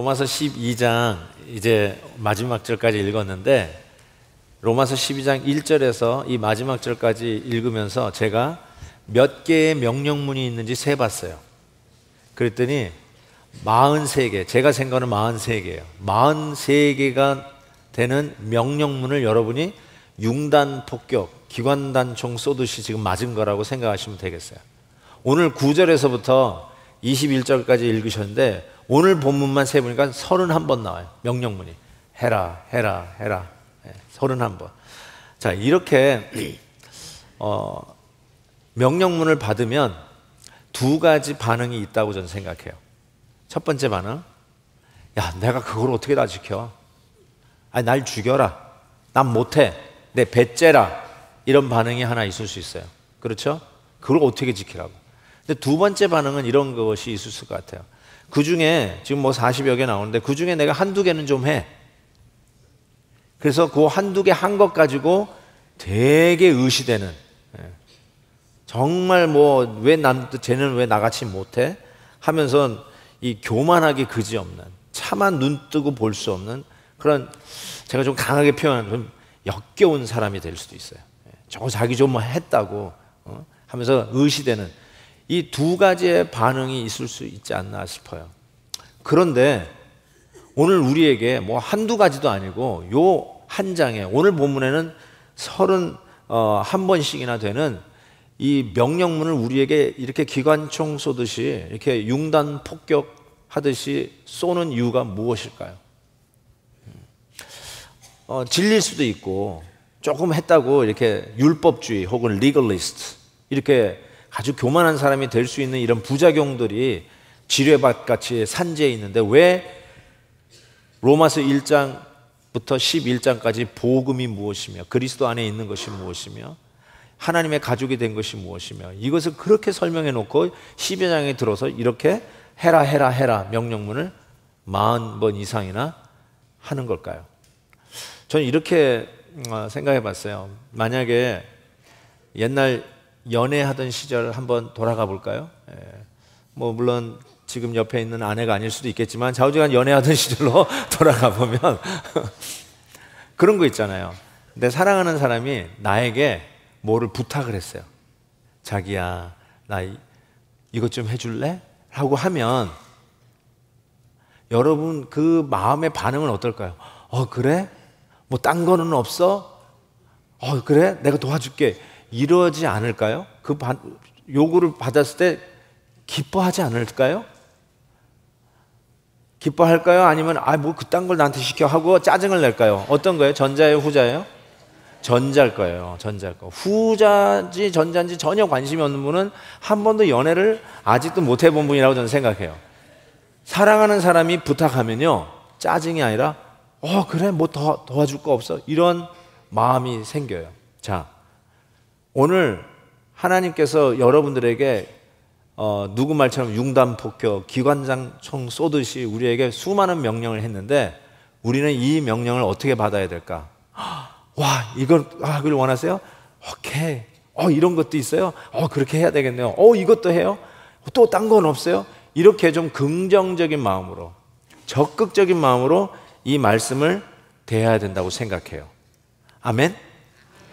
로마서 12장 이제 마지막 절까지 읽었는데 로마서 12장 1절에서 이 마지막 절까지 읽으면서 제가 몇 개의 명령문이 있는지 세봤어요. 그랬더니 43개, 제가 센 거는 43개예요. 43개가 되는 명령문을 여러분이 융단 폭격, 기관단총 쏘듯이 지금 맞은 거라고 생각하시면 되겠어요. 오늘 9절에서부터 21절까지 읽으셨는데 오늘 본문만 세보니까 31번 나와요. 명령문이. 해라, 해라, 해라. 31번. 자, 이렇게 명령문을 받으면 두 가지 반응이 있다고 저는 생각해요. 첫 번째 반응, 야, 내가 그걸 어떻게 다 지켜? 아니, 날 죽여라. 난 못해. 내 배째라. 이런 반응이 하나 있을 수 있어요. 그렇죠? 그걸 어떻게 지키라고. 근데 두 번째 반응은 이런 것이 있을 것 같아요. 그 중에 지금 뭐 40여 개 나오는데 그 중에 내가 한두 개는 좀 해. 그래서 그 한두 개 한 것 가지고 되게 의시되는, 정말 뭐 왜 쟤는 왜 나같이 못해? 하면서 이 교만하게 그지없는, 차마 눈 뜨고 볼 수 없는 그런, 제가 좀 강하게 표현하면 좀 역겨운 사람이 될 수도 있어요. 저거 자기 좀 뭐 했다고 하면서 의시되는 이 두 가지의 반응이 있을 수 있지 않나 싶어요. 그런데 오늘 우리에게 뭐 한두 가지도 아니고 요 한 장에 오늘 본문에는 31번씩이나 되는 이 명령문을 우리에게 이렇게 기관총 쏘듯이 이렇게 융단 폭격하듯이 쏘는 이유가 무엇일까요? 질릴 수도 있고 조금 했다고 이렇게 율법주의 혹은 리걸리스트 이렇게 아주 교만한 사람이 될 수 있는 이런 부작용들이 지뢰밭같이 산재해 있는데 왜 로마서 1장부터 11장까지 복음이 무엇이며 그리스도 안에 있는 것이 무엇이며 하나님의 가족이 된 것이 무엇이며 이것을 그렇게 설명해 놓고 12여 장에 들어서 이렇게 해라 해라 해라 명령문을 40번 이상이나 하는 걸까요? 저는 이렇게 생각해 봤어요. 만약에 옛날 연애하던 시절 한번 돌아가 볼까요? 뭐 물론 지금 옆에 있는 아내가 아닐 수도 있겠지만 좌우지간 연애하던 시절로 돌아가 보면 그런 거 있잖아요. 내 사랑하는 사람이 나에게 뭐를 부탁을 했어요. 자기야, 나 이것 좀 해줄래? 라고 하면 여러분 그 마음의 반응은 어떨까요? 그래? 뭐 딴 거는 없어? 그래? 내가 도와줄게. 이러지 않을까요? 그 요구를 받았을 때 기뻐하지 않을까요? 기뻐할까요? 아니면 뭐 그딴 걸 나한테 시켜 하고 짜증을 낼까요? 어떤 거예요? 전자예요? 후자예요? 전자일 거예요. 전자일 거. 후자인지 전자인지 전혀 관심이 없는 분은 한 번도 연애를 아직도 못 해본 분이라고 저는 생각해요. 사랑하는 사람이 부탁하면요 짜증이 아니라 그래? 뭐 도와줄 거 없어? 이런 마음이 생겨요. 자, 오늘 하나님께서 여러분들에게 누구 말처럼 융단폭격, 기관장총 쏘듯이 우리에게 수많은 명령을 했는데 우리는 이 명령을 어떻게 받아야 될까? 와, 그걸 원하세요? 오케이. 이런 것도 있어요? 그렇게 해야 되겠네요. 이것도 해요? 또 딴 건 없어요? 이렇게 좀 긍정적인 마음으로, 적극적인 마음으로 이 말씀을 대해야 된다고 생각해요. 아멘?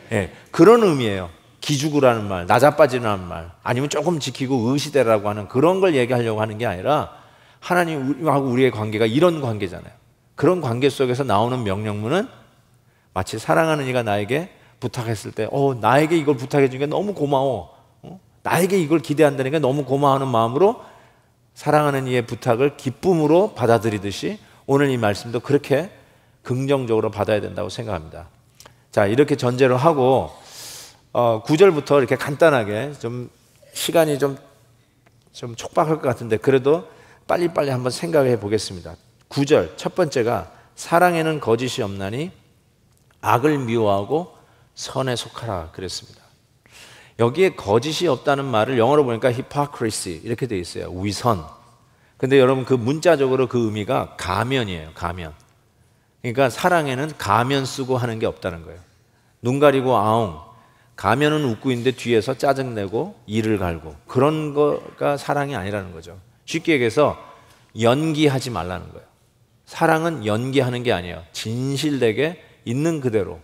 네, 그런 의미예요. 기죽으라는 말, 나자빠지라는 말, 아니면 조금 지키고 의시되라고 하는 그런 걸 얘기하려고 하는 게 아니라 하나님하고 우리의 관계가 이런 관계잖아요. 그런 관계 속에서 나오는 명령문은 마치 사랑하는 이가 나에게 부탁했을 때 나에게 이걸 부탁해 준 게 너무 고마워. 나에게 이걸 기대한다는 게 너무 고마워하는 마음으로 사랑하는 이의 부탁을 기쁨으로 받아들이듯이 오늘 이 말씀도 그렇게 긍정적으로 받아야 된다고 생각합니다. 자, 이렇게 전제를 하고 9절부터 이렇게 간단하게 좀 시간이 좀 촉박할 것 같은데 그래도 빨리빨리 한번 생각해 보겠습니다. 9절 첫 번째가 사랑에는 거짓이 없나니 악을 미워하고 선에 속하라 그랬습니다. 여기에 거짓이 없다는 말을 영어로 보니까 hypocrisy 이렇게 되어 있어요. 위선. 근데 여러분 그 문자적으로 그 의미가 가면이에요. 가면. 그러니까 사랑에는 가면 쓰고 하는 게 없다는 거예요. 눈 가리고 아웅. 가면은 웃고 있는데 뒤에서 짜증내고 이를 갈고 그런 거가 사랑이 아니라는 거죠. 쉽게 얘기해서 연기하지 말라는 거예요. 사랑은 연기하는 게 아니에요. 진실되게 있는 그대로.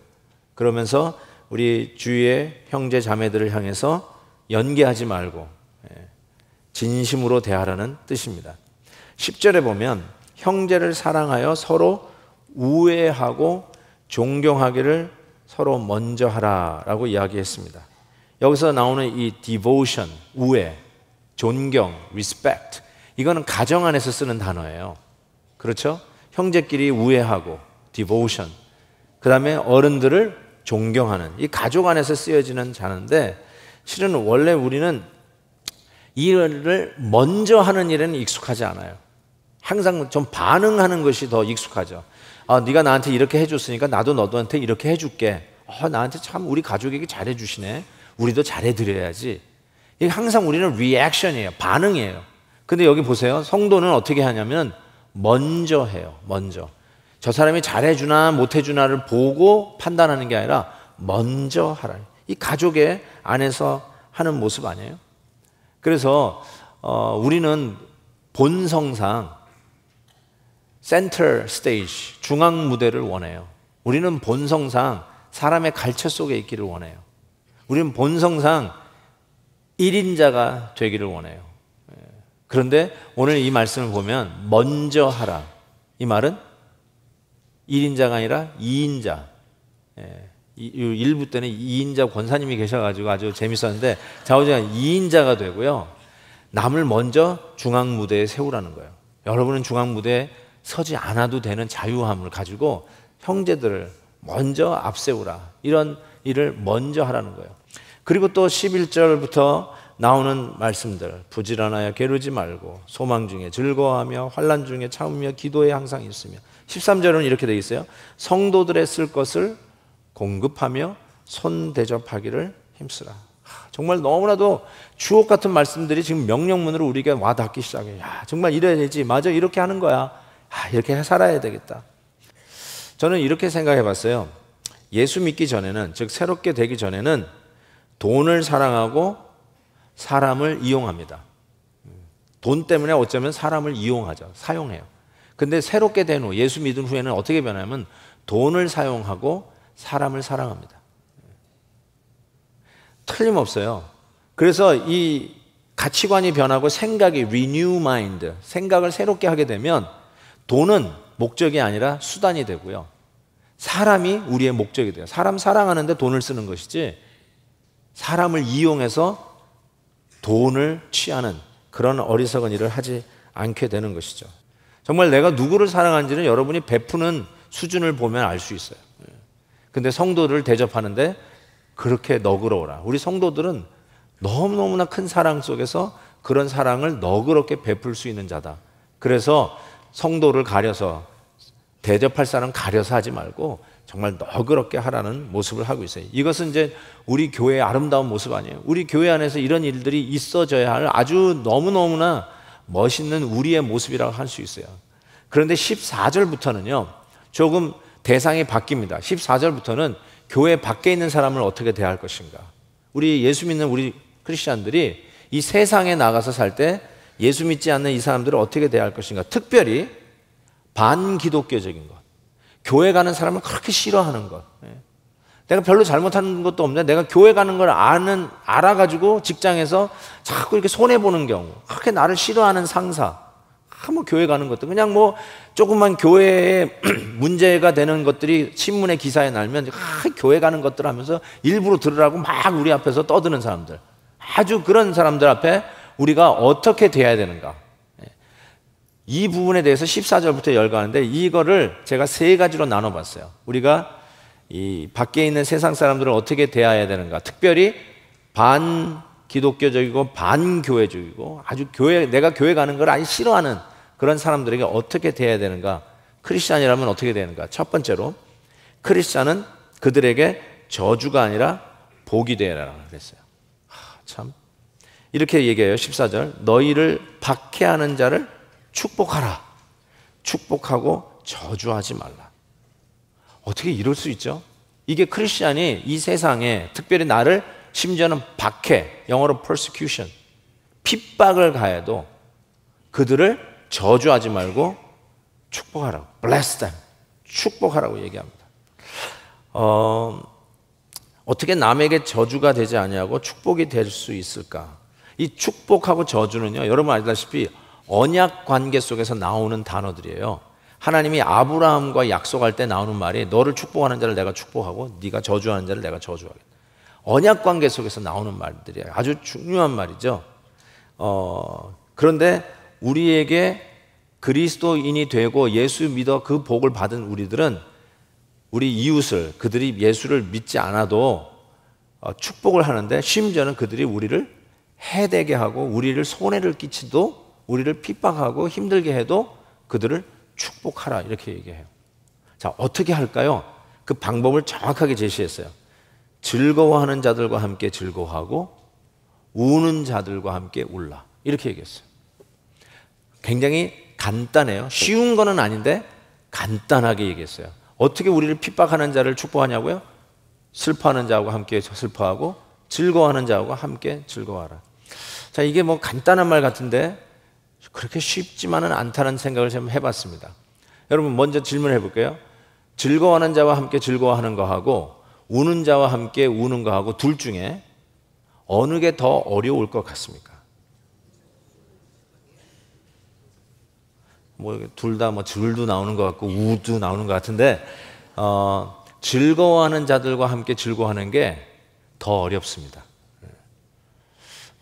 그러면서 우리 주위의 형제 자매들을 향해서 연기하지 말고 진심으로 대하라는 뜻입니다. 10절에 보면 형제를 사랑하여 서로 우애하고 존경하기를 서로 먼저 하라라고 이야기했습니다. 여기서 나오는 이 devotion, 우애, 존경, respect, 이거는 가정 안에서 쓰는 단어예요. 그렇죠? 형제끼리 우애하고 devotion, 그 다음에 어른들을 존경하는, 이 가족 안에서 쓰여지는 단어인데, 실은 원래 우리는 이 일을 먼저 하는 일에는 익숙하지 않아요. 항상 좀 반응하는 것이 더 익숙하죠. 네가 나한테 이렇게 해줬으니까 나도 너한테 이렇게 해줄게. 나한테 참 우리 가족에게 잘해주시네. 우리도 잘해드려야지. 이게 항상 우리는 리액션이에요. 반응이에요. 근데 여기 보세요. 성도는 어떻게 하냐면 먼저 해요. 먼저. 저 사람이 잘해주나 못해주나를 보고 판단하는 게 아니라 먼저 하라. 이 가족의 안에서 하는 모습 아니에요? 그래서 우리는 본성상 센터 스테이지, 중앙 무대를 원해요. 우리는 본성상 사람의 갈채 속에 있기를 원해요. 우리는 본성상 1인자가 되기를 원해요. 그런데 오늘 이 말씀을 보면 먼저 하라. 이 말은 1인자가 아니라 2인자. 일부 때는 2인자 권사님이 계셔가지고 아주 재밌었는데 좌우지간 2인자가 되고요. 남을 먼저 중앙 무대에 세우라는 거예요. 여러분은 중앙 무대에 서지 않아도 되는 자유함을 가지고 형제들을 먼저 앞세우라. 이런 일을 먼저 하라는 거예요. 그리고 또 11절부터 나오는 말씀들, 부지런하여 게으르지 말고 소망 중에 즐거워하며 환난 중에 참으며 기도에 항상 있으며. 13절은 이렇게 되어 있어요. 성도들의 쓸 것을 공급하며 손 대접하기를 힘쓰라. 정말 너무나도 주옥 같은 말씀들이 지금 명령문으로 우리에게 와 닿기 시작해요. 정말 이래야 되지. 맞아, 이렇게 하는 거야. 이렇게 살아야 되겠다. 저는 이렇게 생각해 봤어요. 예수 믿기 전에는, 즉 새롭게 되기 전에는 돈을 사랑하고 사람을 이용합니다. 돈 때문에 어쩌면 사람을 이용하죠. 사용해요. 근데 새롭게 된 후, 예수 믿은 후에는 어떻게 변하냐면 돈을 사용하고 사람을 사랑합니다. 틀림없어요. 그래서 이 가치관이 변하고 생각이 renew mind, 생각을 새롭게 하게 되면 돈은 목적이 아니라 수단이 되고요. 사람이 우리의 목적이 돼요. 사람 사랑하는데 돈을 쓰는 것이지 사람을 이용해서 돈을 취하는 그런 어리석은 일을 하지 않게 되는 것이죠. 정말 내가 누구를 사랑하는지는 여러분이 베푸는 수준을 보면 알 수 있어요. 근데 성도를 대접하는데 그렇게 너그러워라. 우리 성도들은 너무너무나 큰 사랑 속에서 그런 사랑을 너그럽게 베풀 수 있는 자다. 그래서 성도를 가려서, 대접할 사람 가려서 하지 말고 정말 너그럽게 하라는 모습을 하고 있어요. 이것은 이제 우리 교회의 아름다운 모습 아니에요. 우리 교회 안에서 이런 일들이 있어져야 할 아주 너무너무나 멋있는 우리의 모습이라고 할 수 있어요. 그런데 14절부터는요 조금 대상이 바뀝니다. 14절부터는 교회 밖에 있는 사람을 어떻게 대할 것인가. 우리 예수 믿는 우리 크리스찬들이 이 세상에 나가서 살 때 예수 믿지 않는 이 사람들을 어떻게 대할 것인가. 특별히 반기독교적인 것, 교회 가는 사람을 그렇게 싫어하는 것. 내가 별로 잘못하는 것도 없는데 내가 교회 가는 걸 알아가지고 직장에서 자꾸 이렇게 손해보는 경우, 그렇게 나를 싫어하는 상사, 뭐 교회 가는 것도 그냥 뭐 조금만 교회에 문제가 되는 것들이 신문에 기사에 날면 교회 가는 것들 하면서 일부러 들으라고 막 우리 앞에서 떠드는 사람들, 아주 그런 사람들 앞에 우리가 어떻게 대해야 되는가. 이 부분에 대해서 14절부터 열거하는데 이거를 제가 세 가지로 나눠봤어요. 우리가 이 밖에 있는 세상 사람들을 어떻게 대해야 되는가. 특별히 반기독교적이고 반교회적이고 아주 내가 교회 가는 걸 아주 싫어하는 그런 사람들에게 어떻게 대해야 되는가. 크리스찬이라면 어떻게 되는가. 첫 번째로 크리스찬은 그들에게 저주가 아니라 복이 되라고 그랬어요. 참 이렇게 얘기해요. 14절 너희를 박해하는 자를 축복하라. 축복하고 저주하지 말라. 어떻게 이럴 수 있죠? 이게 크리스찬이 이 세상에 특별히 나를 심지어는 박해, 영어로 persecution, 핍박을 가해도 그들을 저주하지 말고 축복하라고. bless them. 축복하라고 얘기합니다. 어떻게 남에게 저주가 되지 아니하고 축복이 될 수 있을까? 이 축복하고 저주는요, 여러분 알다시피 언약 관계 속에서 나오는 단어들이에요. 하나님이 아브라함과 약속할 때 나오는 말이 너를 축복하는 자를 내가 축복하고 네가 저주하는 자를 내가 저주하겠다. 언약 관계 속에서 나오는 말들이에요. 아주 중요한 말이죠. 그런데 우리에게 그리스도인이 되고 예수 믿어 그 복을 받은 우리들은 우리 이웃을, 그들이 예수를 믿지 않아도 축복을 하는데, 심지어는 그들이 우리를 해되게 하고 우리를 손해를 끼치도, 우리를 핍박하고 힘들게 해도 그들을 축복하라, 이렇게 얘기해요. 자, 어떻게 할까요? 그 방법을 정확하게 제시했어요. 즐거워하는 자들과 함께 즐거워하고 우는 자들과 함께 울라, 이렇게 얘기했어요. 굉장히 간단해요. 쉬운 거는 아닌데 간단하게 얘기했어요. 어떻게 우리를 핍박하는 자를 축복하냐고요? 슬퍼하는 자하고 함께 슬퍼하고 즐거워하는 자하고 함께 즐거워하라. 자, 이게 뭐 간단한 말 같은데 그렇게 쉽지만은 않다는 생각을 좀 해봤습니다. 여러분, 먼저 질문해 볼게요. 즐거워하는 자와 함께 즐거워하는 거하고 우는 자와 함께 우는 거하고 둘 중에 어느 게 더 어려울 것 같습니까? 뭐 둘 다 뭐 줄도 나오는 것 같고 우도 나오는 것 같은데, 즐거워하는 자들과 함께 즐거워하는 게 더 어렵습니다.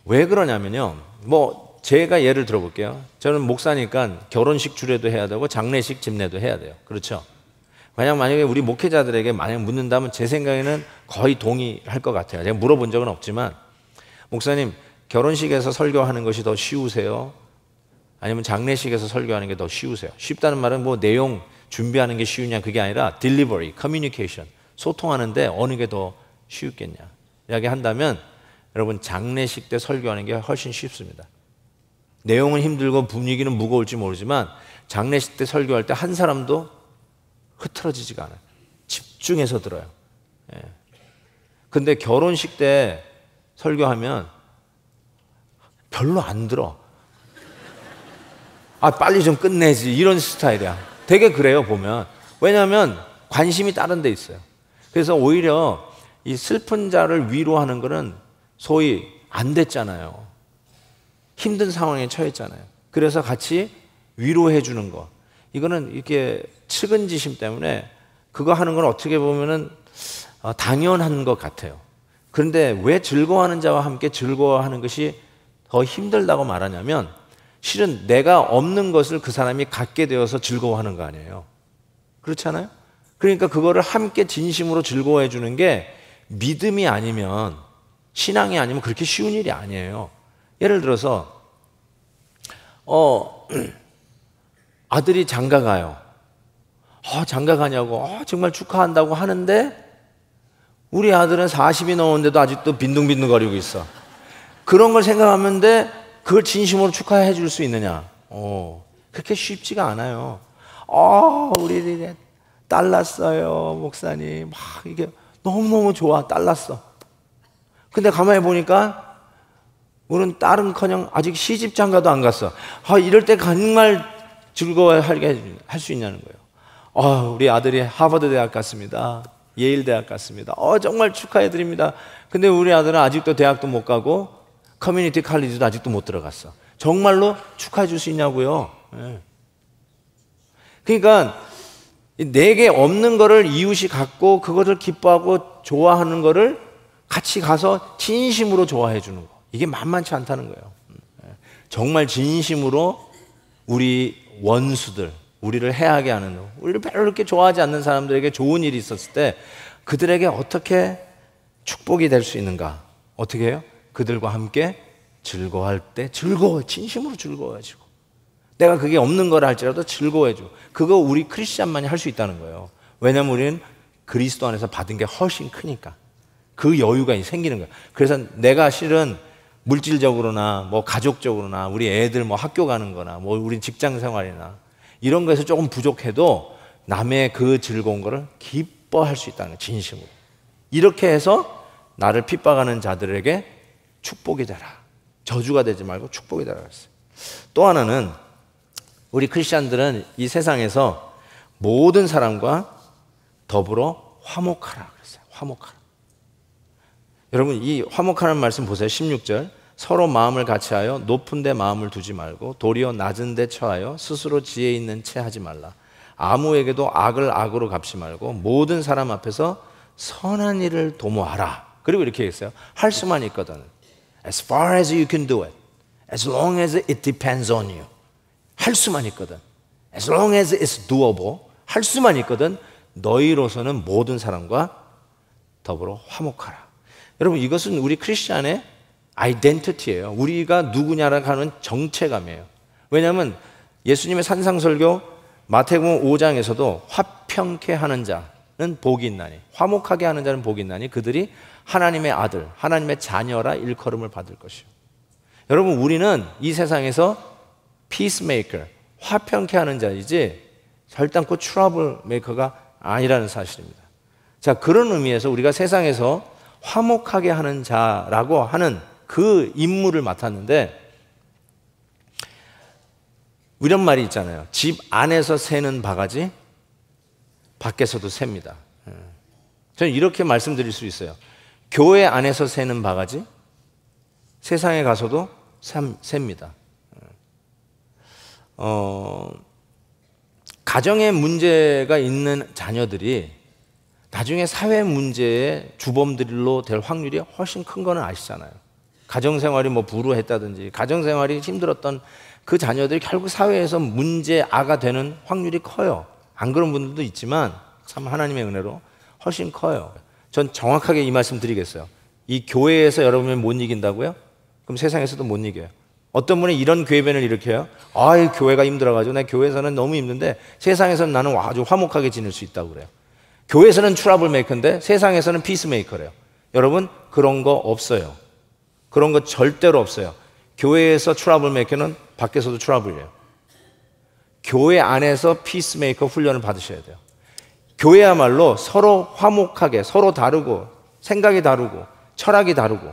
왜 그러냐면요, 뭐 제가 예를 들어볼게요. 저는 목사니까 결혼식 주례도 해야 되고 장례식 집례도 해야 돼요. 그렇죠? 만약에 우리 목회자들에게 만약 묻는다면 제 생각에는 거의 동의할 것 같아요. 제가 물어본 적은 없지만, 목사님 결혼식에서 설교하는 것이 더 쉬우세요? 아니면 장례식에서 설교하는 게 더 쉬우세요? 쉽다는 말은 뭐 내용 준비하는 게 쉬우냐, 그게 아니라 delivery, communication, 소통하는데 어느 게 더 쉽겠냐 이야기한다면, 여러분 장례식 때 설교하는 게 훨씬 쉽습니다. 내용은 힘들고 분위기는 무거울지 모르지만 장례식 때 설교할 때 한 사람도 흐트러지지가 않아요. 집중해서 들어요. 예. 근데 결혼식 때 설교하면 별로 안 들어. 아, 빨리 좀 끝내지, 이런 스타일이야. 되게 그래요, 보면. 왜냐하면 관심이 다른 데 있어요. 그래서 오히려 이 슬픈 자를 위로하는 거는 소위 안 됐잖아요. 힘든 상황에 처했잖아요. 그래서 같이 위로해 주는 거, 이거는 이렇게 측은지심 때문에 그거 하는 건 어떻게 보면은 당연한 것 같아요. 그런데 왜 즐거워하는 자와 함께 즐거워하는 것이 더 힘들다고 말하냐면, 실은 내가 없는 것을 그 사람이 갖게 되어서 즐거워하는 거 아니에요. 그렇잖아요? 그러니까 그거를 함께 진심으로 즐거워해 주는 게 믿음이 아니면, 신앙이 아니면 그렇게 쉬운 일이 아니에요. 예를 들어서 아들이 장가 가요. 장가 가냐고 정말 축하한다고 하는데 우리 아들은 40이 넘었는데도 아직도 빈둥빈둥거리고 있어. 그런 걸 생각하면 그걸 진심으로 축하해 줄 수 있느냐? 그렇게 쉽지가 않아요. 우리 딸 났어요, 목사님. 막 이게 너무너무 좋아, 딸 났어. 근데 가만히 보니까 우리는 딸은커녕 아직 시집 장가도 안 갔어. 이럴 때 정말 즐거워하게 할 수 있냐는 거예요. 우리 아들이 하버드 대학 갔습니다. 예일 대학 갔습니다. 정말 축하해 드립니다. 근데 우리 아들은 아직도 대학도 못 가고 커뮤니티 칼리지도 아직도 못 들어갔어. 정말로 축하해 줄 수 있냐고요. 네. 그러니까 내게 없는 거를 이웃이 갖고 그것을 기뻐하고 좋아하는 거를 같이 가서 진심으로 좋아해 주는 거, 이게 만만치 않다는 거예요. 정말 진심으로 우리 원수들, 우리를 해하게 하는, 우리를 별로 그렇게 좋아하지 않는 사람들에게 좋은 일이 있었을 때 그들에게 어떻게 축복이 될 수 있는가? 어떻게 해요? 그들과 함께 즐거워할 때 진심으로 즐거워해주고, 내가 그게 없는 거라 할지라도 즐거워해주고, 그거 우리 크리스찬만이 할 수 있다는 거예요. 왜냐하면 우리는 그리스도 안에서 받은 게 훨씬 크니까 그 여유가 생기는 거예요. 그래서 내가 실은 물질적으로나 뭐 가족적으로나 우리 애들 뭐 학교 가는 거나 뭐 우리 직장 생활이나 이런 거에서 조금 부족해도 남의 그 즐거운 거를 기뻐할 수 있다는 거예요, 진심으로. 이렇게 해서 나를 핍박하는 자들에게 축복이 되라, 저주가 되지 말고 축복이 되라 그랬어요. 또 하나는 우리 크리스찬들은 이 세상에서 모든 사람과 더불어 화목하라 그랬어요. 화목하라. 여러분 이 화목하라는 말씀 보세요. 16절. 서로 마음을 같이하여 높은 데 마음을 두지 말고 도리어 낮은 데 처하여 스스로 지혜 있는 채 하지 말라. 아무에게도 악을 악으로 갚지 말고 모든 사람 앞에서 선한 일을 도모하라. 그리고 이렇게 했어요. 할 수만 있거든. As far as you can do it. As long as it depends on you. 할 수만 있거든. As long as it's doable. 할 수만 있거든. 너희로서는 모든 사람과 더불어 화목하라. 여러분 이것은 우리 크리스찬의 아이덴티티예요. 우리가 누구냐라고 하는 정체감이에요. 왜냐하면 예수님의 산상설교 마태복음 5장에서도 화평케 하는 자는 복이 있나니 화목하게 하는 자는 복이 있나니 그들이 하나님의 아들, 하나님의 자녀라 일컬음을 받을 것이요. 여러분 우리는 이 세상에서 피스메이커, 화평케 하는 자이지 결단코 트러블 메이커가 아니라는 사실입니다. 자, 그런 의미에서 우리가 세상에서 화목하게 하는 자라고 하는 그 임무를 맡았는데 이런 말이 있잖아요. 집 안에서 새는 바가지 밖에서도 셉니다. 저는 이렇게 말씀드릴 수 있어요. 교회 안에서 새는 바가지 세상에 가서도 셉니다. 가정에 문제가 있는 자녀들이 나중에 사회 문제의 주범들로 될 확률이 훨씬 큰 거는 아시잖아요. 가정생활이 뭐 불우했다든지 가정생활이 힘들었던 그 자녀들이 결국 사회에서 문제아가 되는 확률이 커요. 안 그런 분들도 있지만 참 하나님의 은혜로 훨씬 커요. 전 정확하게 이 말씀 드리겠어요. 이 교회에서 여러분이 못 이긴다고요? 그럼 세상에서도 못 이겨요. 어떤 분이 이런 궤변을 일으켜요. 이 교회가 힘들어가지고 내 교회에서는 너무 힘든데 세상에서는 나는 아주 화목하게 지낼 수 있다고 그래요. 교회에서는 트러블 메이커인데 세상에서는 피스 메이커래요. 여러분 그런 거 없어요. 그런 거 절대로 없어요. 교회에서 트러블 메이커는 밖에서도 트러블이에요. 교회 안에서 피스 메이커 훈련을 받으셔야 돼요. 교회야말로 서로 화목하게 서로 다르고 생각이 다르고 철학이 다르고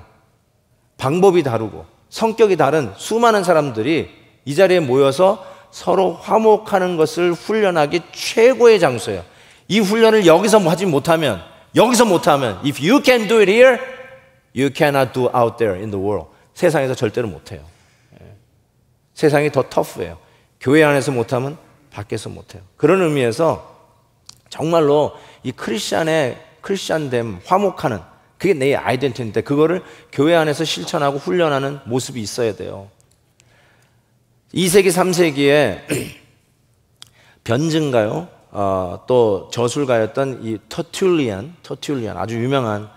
방법이 다르고 성격이 다른 수많은 사람들이 이 자리에 모여서 서로 화목하는 것을 훈련하기 최고의 장소예요. 이 훈련을 여기서 하지 못하면 if you can do it here, you cannot do out there in the world. 세상에서 절대로 못해요. 세상이 더 터프해요. 교회 안에서 못하면 밖에서 못해요. 그런 의미에서 정말로 이 크리스찬됨, 화목하는 그게 내 아이덴티티인데 그거를 교회 안에서 실천하고 훈련하는 모습이 있어야 돼요. 2세기, 3세기에 변증가요? 또 저술가였던 이 터툴리안 아주 유명한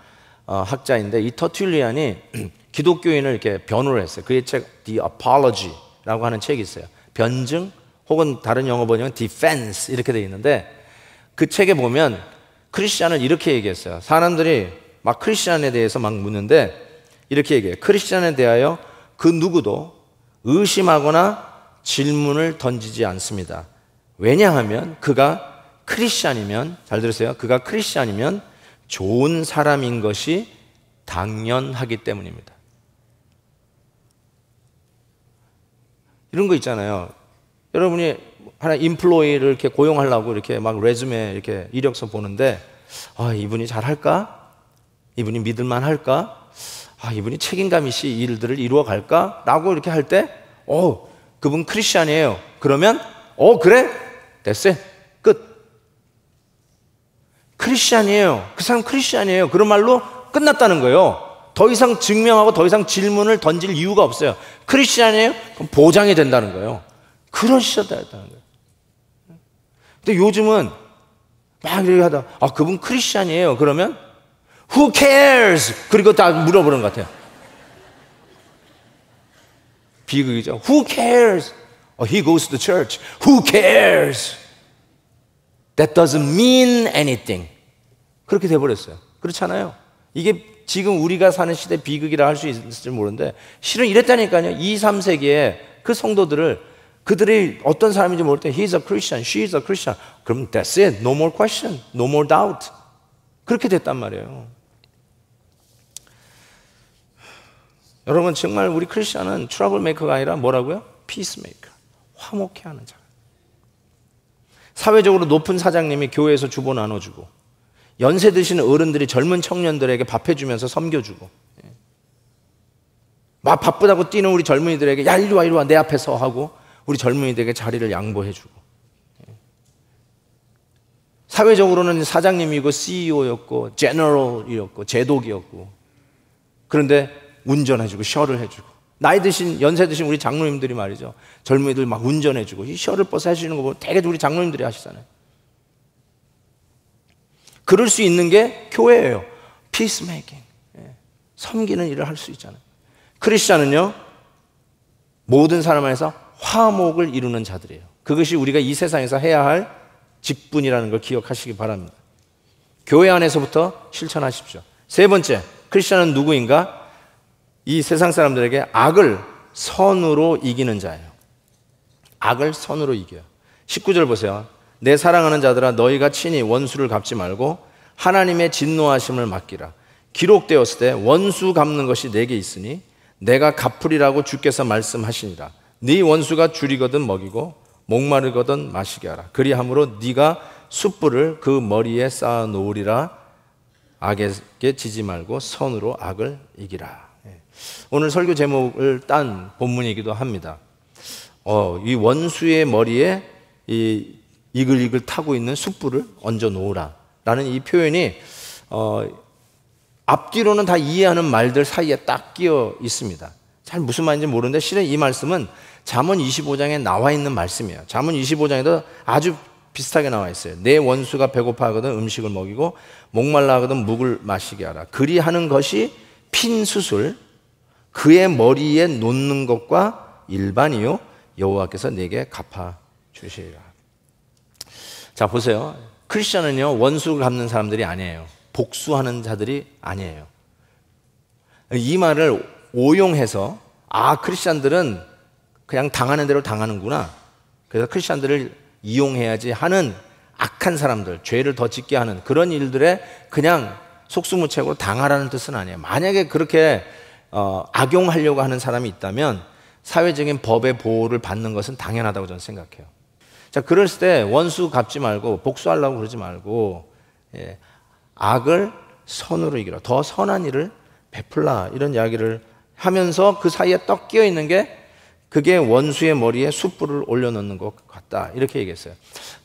학자인데 이 터툴리안이 기독교인을 이렇게 변호를 했어요. 그의 책 The Apology라고 하는 책이 있어요. 변증 혹은 다른 영어 번역은 Defense 이렇게 되어 있는데 그 책에 보면 크리스찬을 이렇게 얘기했어요. 사람들이 막 크리스찬에 대해서 막 묻는데 이렇게 얘기해요. 크리스찬에 대하여 그 누구도 의심하거나 질문을 던지지 않습니다. 왜냐하면 그가 크리스찬이면, 잘 들으세요. 그가 크리스찬이면 좋은 사람인 것이 당연하기 때문입니다. 이런 거 있잖아요. 여러분이 하나 인플로이를 이렇게 고용하려고 이렇게 막 레주메 이렇게 이력서 보는데 이분이 잘할까? 이분이 믿을만 할까? 이분이 책임감 있이 일들을 이루어 갈까? 라고 이렇게 할 때 그분 크리스찬이에요. 그러면 그래? 됐어요. 끝. 크리스찬이에요. 그 사람 크리스찬이에요. 그런 말로 끝났다는 거예요. 더 이상 증명하고 더 이상 질문을 던질 이유가 없어요. 크리스찬이에요? 그럼 보장이 된다는 거예요. 그런 시절이었다는 거예요. 근데 요즘은 막 이렇게 하다 그분 크리스찬이에요. 그러면 Who cares? 그리고 다 물어보는 것 같아요. 비극이죠. Who cares? He goes to the church. Who cares? That doesn't mean anything. 그렇게 돼버렸어요. 그렇잖아요. 이게 지금 우리가 사는 시대 비극이라 할 수 있을지 모르는데 실은 이랬다니까요. 2, 3세기에 그 성도들을 그들이 어떤 사람인지 모를 때 He's a Christian, She's a Christian. 그럼 that's it. No more question. No more doubt. 그렇게 됐단 말이에요. 여러분 정말 우리 크리스천은 트러블 메이커가 아니라 뭐라고요? 피스메이커. 화목해 하는 자. 사회적으로 높은 사장님이 교회에서 주보 나눠주고, 연세 드신 어른들이 젊은 청년들에게 밥해주면서 섬겨주고, 막 바쁘다고 뛰는 우리 젊은이들에게 야 이리 와 이리 와 내 앞에 서 하고 우리 젊은이들에게 자리를 양보해주고, 사회적으로는 사장님이고 CEO였고 제너럴이었고 제독이었고, 그런데 운전해주고 셔를 해주고, 나이 드신 연세 드신 우리 장로님들이 말이죠, 젊은이들 막 운전해주고 이 셔를 버스 하시는 거 보면 되게 우리 장로님들이 하시잖아요. 그럴 수 있는 게 교회예요. 피스메이킹, 섬기는 일을 할 수 있잖아요. 크리스찬은요 모든 사람 안에서 화목을 이루는 자들이에요. 그것이 우리가 이 세상에서 해야 할 직분이라는 걸 기억하시기 바랍니다. 교회 안에서부터 실천하십시오. 세 번째, 크리스찬은 누구인가? 이 세상 사람들에게 악을 선으로 이기는 자예요. 악을 선으로 이겨요. 19절 보세요. 내 사랑하는 자들아 너희가 친히 원수를 갚지 말고 하나님의 진노하심을 맡기라. 기록되었을 때 원수 갚는 것이 내게 있으니 내가 갚으리라고 주께서 말씀하시니라. 네 원수가 줄이거든 먹이고 목마르거든 마시게 하라. 그리함으로 네가 숯불을 그 머리에 쌓아 놓으리라. 악에게 지지 말고 선으로 악을 이기라. 오늘 설교 제목을 딴 본문이기도 합니다. 이 원수의 머리에 이 이글이글 타고 있는 숯불을 얹어 놓으라 라는 이 표현이 앞뒤로는 다 이해하는 말들 사이에 딱 끼어 있습니다. 잘 무슨 말인지 모르는데 실은 이 말씀은 잠언 25장에 나와 있는 말씀이에요. 잠언 25장에도 아주 비슷하게 나와 있어요. 내 원수가 배고파하거든 음식을 먹이고 목말라 하거든 묵을 마시게 하라. 그리하는 것이 핀 숯을 그의 머리에 놓는 것과 일반이요 여호와께서 내게 갚아 주시리라. 자 보세요. 크리스천은요 원수를 갚는 사람들이 아니에요. 복수하는 자들이 아니에요. 이 말을 오용해서 크리스천들은 그냥 당하는 대로 당하는구나, 그래서 크리스천들을 이용해야지 하는 악한 사람들, 죄를 더 짓게 하는 그런 일들에 그냥 속수무책으로 당하라는 뜻은 아니에요. 만약에 그렇게 악용하려고 하는 사람이 있다면 사회적인 법의 보호를 받는 것은 당연하다고 저는 생각해요. 자, 그랬을 때 원수 갚지 말고 복수하려고 그러지 말고 악을 선으로 이기라. 더 선한 일을 베풀라. 이런 이야기를 하면서 그 사이에 떡 끼어 있는 게 그게 원수의 머리에 숯불을 올려놓는 것 같다. 이렇게 얘기했어요.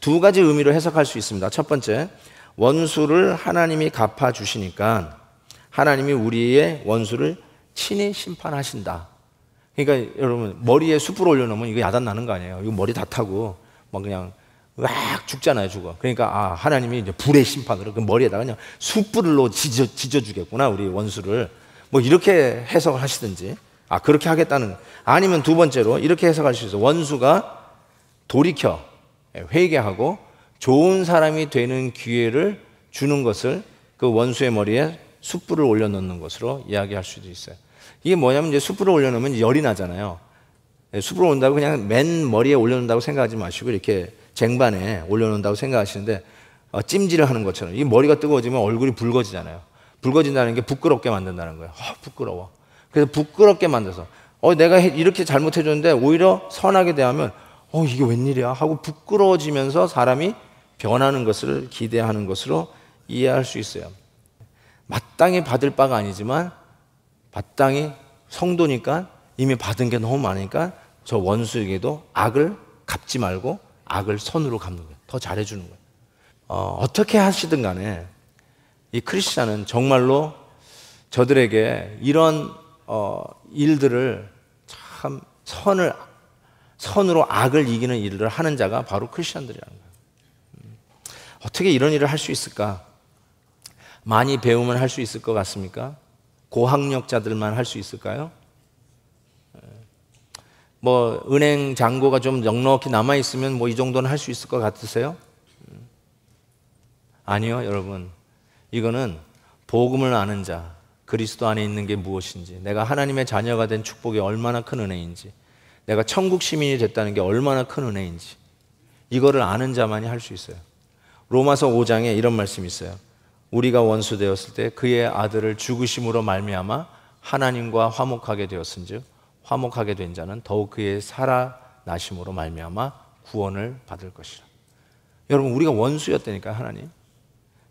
두 가지 의미로 해석할 수 있습니다. 첫 번째, 원수를 하나님이 갚아주시니까 하나님이 우리의 원수를 친히 심판하신다. 그러니까 여러분 머리에 숯불 올려놓으면 이거 야단 나는 거 아니에요. 이거 머리 다 타고 막 그냥 막 죽잖아요, 죽어. 그러니까 하나님이 이제 불의 심판으로 그 머리에다가 그냥 숯불로 지져주겠구나 우리 원수를. 뭐 이렇게 해석을 하시든지 그렇게 하겠다는, 아니면 두 번째로 이렇게 해석할 수 있어요. 원수가 돌이켜 회개하고 좋은 사람이 되는 기회를 주는 것을 그 원수의 머리에 숯불을 올려놓는 것으로 이야기할 수도 있어요. 이게 뭐냐면 이제 숯불을 올려놓으면 열이 나잖아요. 숯불을 올린다고 그냥 맨 머리에 올려놓는다고 생각하지 마시고 이렇게 쟁반에 올려놓는다고 생각하시는데 찜질을 하는 것처럼 이 머리가 뜨거워지면 얼굴이 붉어지잖아요. 붉어진다는 게 부끄럽게 만든다는 거예요. 부끄러워. 그래서 부끄럽게 만들어서 내가 이렇게 잘못해줬는데 오히려 선하게 대하면 이게 웬일이야 하고 부끄러워지면서 사람이 변하는 것을 기대하는 것으로 이해할 수 있어요. 마땅히 받을 바가 아니지만 마땅히 성도니까 이미 받은 게 너무 많으니까 저 원수에게도 악을 갚지 말고 악을 선으로 갚는 거예요. 더 잘해주는 거예요. 어떻게 하시든 간에 이 크리스찬은 정말로 저들에게 이런 일들을 참 선으로 악을 이기는 일을 하는 자가 바로 크리스찬들이라는 거예요. 어떻게 이런 일을 할 수 있을까? 많이 배우면 할 수 있을 것 같습니까? 고학력자들만 할 수 있을까요? 뭐 은행 잔고가 좀 넉넉히 남아있으면 뭐 이 정도는 할 수 있을 것 같으세요? 아니요, 여러분. 이거는 복음을 아는 자, 그리스도 안에 있는 게 무엇인지, 내가 하나님의 자녀가 된 축복이 얼마나 큰 은혜인지, 내가 천국 시민이 됐다는 게 얼마나 큰 은혜인지, 이거를 아는 자만이 할 수 있어요. 로마서 5장에 이런 말씀이 있어요. 우리가 원수 되었을 때 그의 아들을 죽으심으로 말미암아 하나님과 화목하게 되었은즉 화목하게 된 자는 더욱 그의 살아나심으로 말미암아 구원을 받을 것이라. 여러분, 우리가 원수였다니까요, 하나님.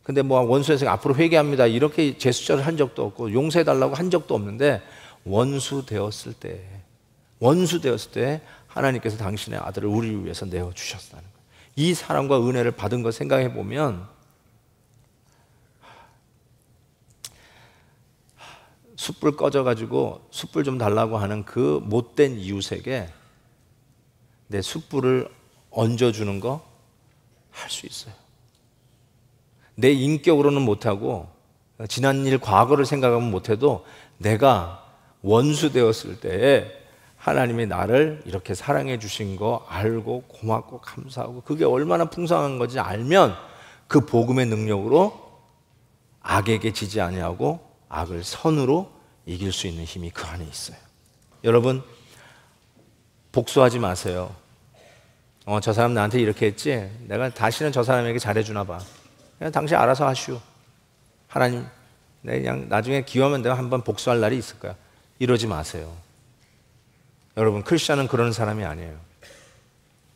근데 뭐 원수에서 앞으로 회개합니다 이렇게 제스처를 한 적도 없고 용서해달라고 한 적도 없는데, 원수 되었을 때 하나님께서 당신의 아들을 우리를 위해서 내어주셨다는 거예요. 이 사랑과 은혜를 받은 거 생각해 보면, 숯불 꺼져가지고 숯불 좀 달라고 하는 그 못된 이웃에게 내 숯불을 얹어주는 거 할 수 있어요. 내 인격으로는 못하고 지난 일 과거를 생각하면 못해도 내가 원수 되었을 때에 하나님이 나를 이렇게 사랑해 주신 거 알고 고맙고 감사하고, 그게 얼마나 풍성한 건지 알면 그 복음의 능력으로 악에게 지지 아니하고 악을 선으로 이길 수 있는 힘이 그 안에 있어요. 여러분, 복수하지 마세요. 저 사람 나한테 이렇게 했지, 내가 다시는 저 사람에게 잘해주나 봐. 그냥 당신 알아서 하시오. 하나님, 내가 그냥 나중에 기회하면 내가 한번 복수할 날이 있을 거야. 이러지 마세요. 여러분, 크리스천은 그러는 사람이 아니에요.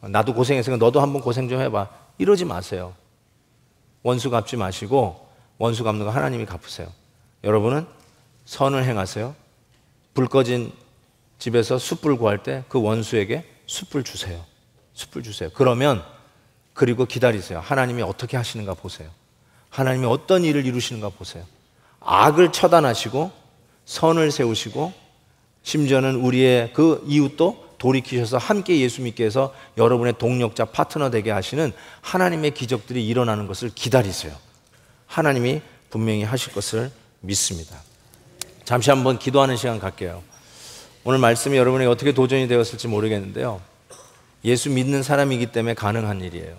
나도 고생했으니까 너도 한번 고생 좀 해봐. 이러지 마세요. 원수 갚지 마시고, 원수 갚는 거 하나님이 갚으세요. 여러분은 선을 행하세요. 불 꺼진 집에서 숯불 구할 때 그 원수에게 숯불 주세요. 숯불 주세요. 그러면, 그리고 기다리세요. 하나님이 어떻게 하시는가 보세요. 하나님이 어떤 일을 이루시는가 보세요. 악을 처단하시고 선을 세우시고, 심지어는 우리의 그 이웃도 돌이키셔서 함께 예수 믿게 해서 여러분의 동력자, 파트너 되게 하시는 하나님의 기적들이 일어나는 것을 기다리세요. 하나님이 분명히 하실 것을 믿습니다. 잠시 한번 기도하는 시간 갖게요. 오늘 말씀이 여러분에게 어떻게 도전이 되었을지 모르겠는데요, 예수 믿는 사람이기 때문에 가능한 일이에요.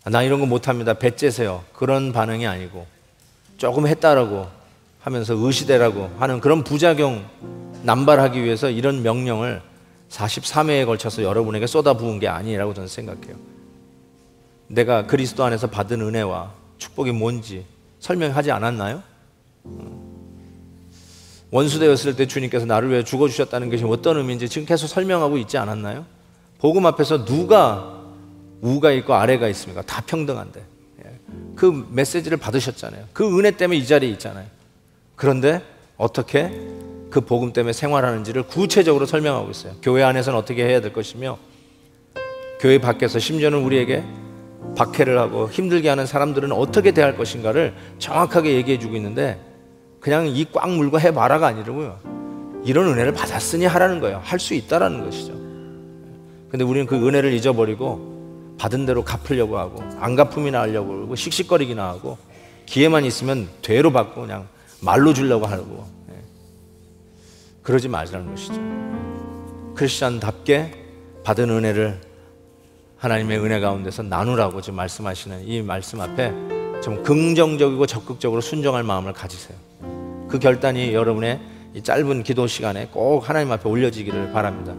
나 이런 거 못합니다, 배째세요, 그런 반응이 아니고, 조금 했다라고 하면서 의시되라고 하는 그런 부작용 남발하기 위해서 이런 명령을 43회에 걸쳐서 여러분에게 쏟아부은 게 아니라고 저는 생각해요. 내가 그리스도 안에서 받은 은혜와 축복이 뭔지 설명하지 않았나요? 원수 되었을 때 주님께서 나를 위해 죽어주셨다는 것이 어떤 의미인지 지금 계속 설명하고 있지 않았나요? 복음 앞에서 누가 우가 있고 아래가 있습니까? 다 평등한데. 그 메시지를 받으셨잖아요. 그 은혜 때문에 이 자리에 있잖아요. 그런데 어떻게 그 복음 때문에 생활하는지를 구체적으로 설명하고 있어요. 교회 안에서는 어떻게 해야 될 것이며, 교회 밖에서 심지어는 우리에게 박해를 하고 힘들게 하는 사람들은 어떻게 대할 것인가를 정확하게 얘기해 주고 있는데, 그냥 이 꽉 물고 해봐라가 아니라고요. 이런 은혜를 받았으니 하라는 거예요. 할 수 있다라는 것이죠. 근데 우리는 그 은혜를 잊어버리고 받은 대로 갚으려고 하고, 안 갚음이나 하려고 그러고, 씩씩거리기나 하고, 기회만 있으면 되로 받고 그냥 말로 주려고 하고, 그러지 말자는 것이죠. 크리스찬답게 받은 은혜를 하나님의 은혜 가운데서 나누라고 지금 말씀하시는 이 말씀 앞에 좀 긍정적이고 적극적으로 순종할 마음을 가지세요. 그 결단이 여러분의 이 짧은 기도 시간에 꼭 하나님 앞에 올려지기를 바랍니다.